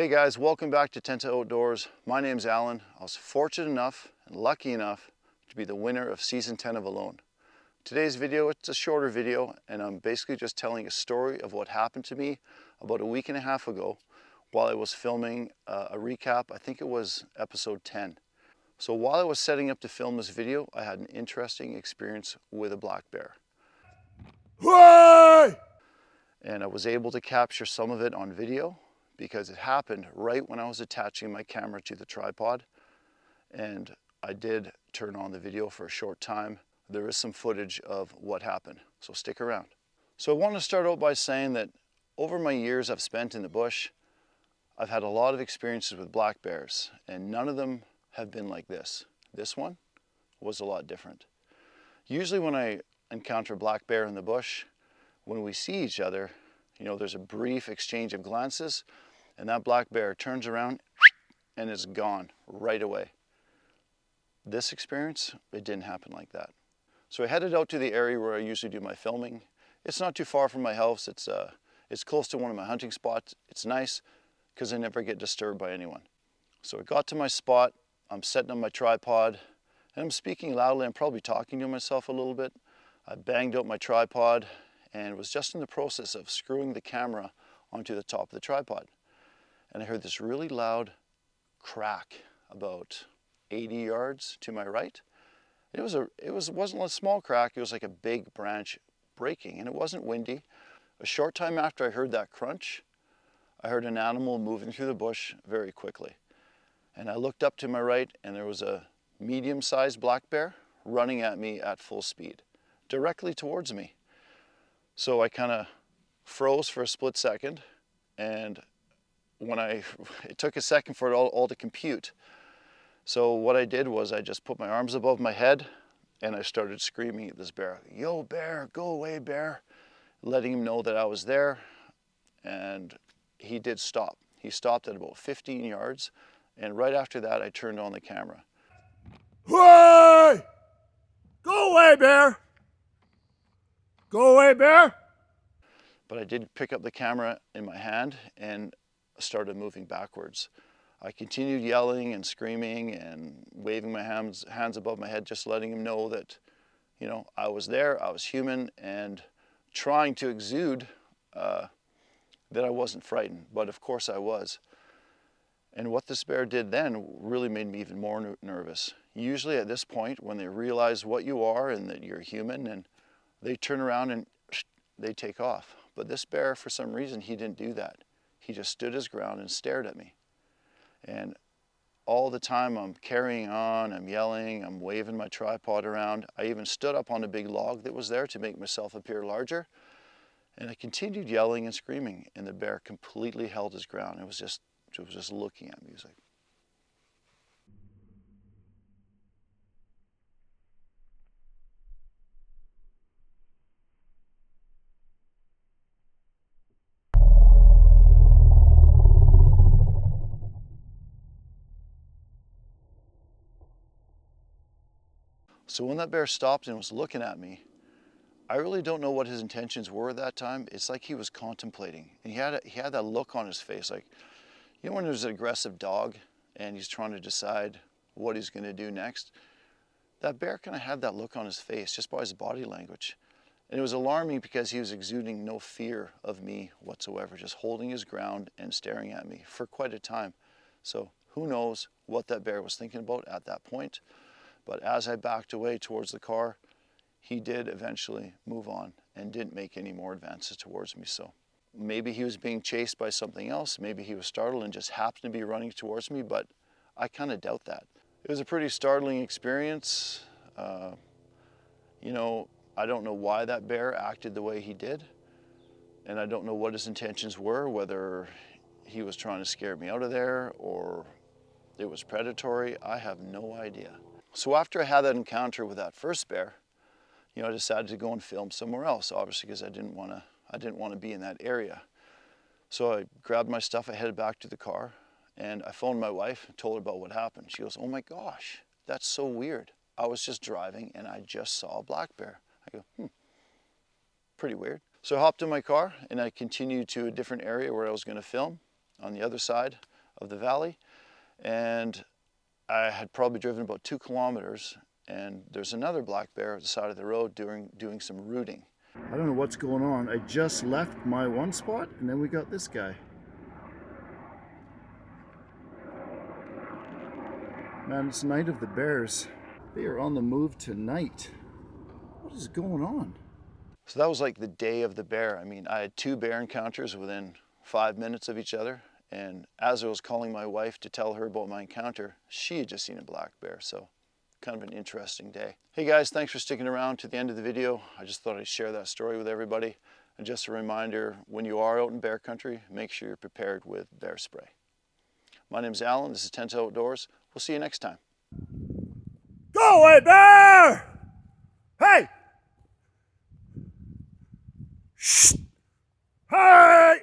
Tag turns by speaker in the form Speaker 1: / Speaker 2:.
Speaker 1: Hey guys, welcome back to Tenta Outdoors. My name's Alan. I was fortunate enough and lucky enough to be the winner of season 10 of Alone. Today's video, it's a shorter video, and I'm basically just telling a story of what happened to me about a week and a half ago while I was filming a recap. I think it was episode 10. So while I was setting up to film this video, I had an interesting experience with a black bear.
Speaker 2: Why?
Speaker 1: And I was able to capture some of it on video because it happened right when I was attaching my camera to the tripod. And I did turn on the video for a short time. There is some footage of what happened, so stick around. So I want to start out by saying that over my years I've spent in the bush, I've had a lot of experiences with black bears, and none of them have been like this. This one was a lot different. Usually when I encounter a black bear in the bush, when we see each other, there's a brief exchange of glances, and that black bear turns around and is gone right away. This experience, it didn't happen like that. So I headed out to the area where I usually do my filming. It's not too far from my house. It's close to one of my hunting spots. It's nice because I never get disturbed by anyone. So I got to my spot. I'm setting up my tripod and I'm speaking loudly. I'm probably talking to myself a little bit. I banged out my tripod and was just in the process of screwing the camera onto the top of the tripod. And I heard this really loud crack about 80 yards to my right. It wasn't a small crack, it was like a big branch breaking, and it wasn't windy. A short time after I heard that crunch, I heard an animal moving through the bush very quickly. And I looked up to my right, and there was a medium-sized black bear running at me at full speed, directly towards me. So I kind of froze for a split second, and it took a second for it all to compute. So what I did was I just put my arms above my head and I started screaming at this bear, "Yo bear, go away bear," letting him know that I was there. And he did stop. He stopped at about 15 yards. And right after that, I turned on the camera.
Speaker 2: Why? Go away, bear! Go away, bear!
Speaker 1: But I did pick up the camera in my hand and started moving backwards. I continued yelling and screaming and waving my hands above my head, just letting him know that, I was there, I was human, and trying to exude that I wasn't frightened, but of course I was. And what this bear did then really made me even more nervous. Usually at this point, when they realize what you are and that you're human, and they turn around and they take off. But this bear, for some reason, he didn't do that. He just stood his ground and stared at me. And all the time I'm carrying on, I'm yelling, I'm waving my tripod around. I even stood up on a big log that was there to make myself appear larger. And I continued yelling and screaming, and the bear completely held his ground. It was just looking at me. He was like, so when that bear stopped and was looking at me, I really don't know what his intentions were at that time. It's like he was contemplating, and he had that look on his face, like, when there's an aggressive dog and he's trying to decide what he's going to do next. That bear kind of had that look on his face just by his body language. And it was alarming because he was exuding no fear of me whatsoever, just holding his ground and staring at me for quite a time. So who knows what that bear was thinking about at that point. But as I backed away towards the car, he did eventually move on and didn't make any more advances towards me. So maybe he was being chased by something else. Maybe he was startled and just happened to be running towards me, but I kind of doubt that. It was a pretty startling experience. I don't know why that bear acted the way he did, and I don't know what his intentions were, whether he was trying to scare me out of there or it was predatory. I have no idea. So after I had that encounter with that first bear, I decided to go and film somewhere else, obviously, because I didn't want to be in that area. So I grabbed my stuff, I headed back to the car, and I phoned my wife and told her about what happened. She goes, "Oh my gosh, that's so weird. I was just driving and I just saw a black bear." I go, pretty weird. So I hopped in my car and I continued to a different area where I was going to film on the other side of the valley, and I had probably driven about 2 kilometers, and there's another black bear at the side of the road doing some rooting. I don't know what's going on. I just left my one spot, and then we got this guy. Man, it's Night of the Bears. They are on the move tonight. What is going on? So that was like the day of the bear. I mean, I had 2 bear encounters within 5 minutes of each other. And as I was calling my wife to tell her about my encounter, she had just seen a black bear. So kind of an interesting day. Hey guys, thanks for sticking around to the end of the video. I just thought I'd share that story with everybody. And just a reminder, when you are out in bear country, make sure you're prepared with bear spray. My name's Alan, this is Tenta Outdoors. We'll see you next time.
Speaker 2: Go away, bear! Hey! Shh! Hey!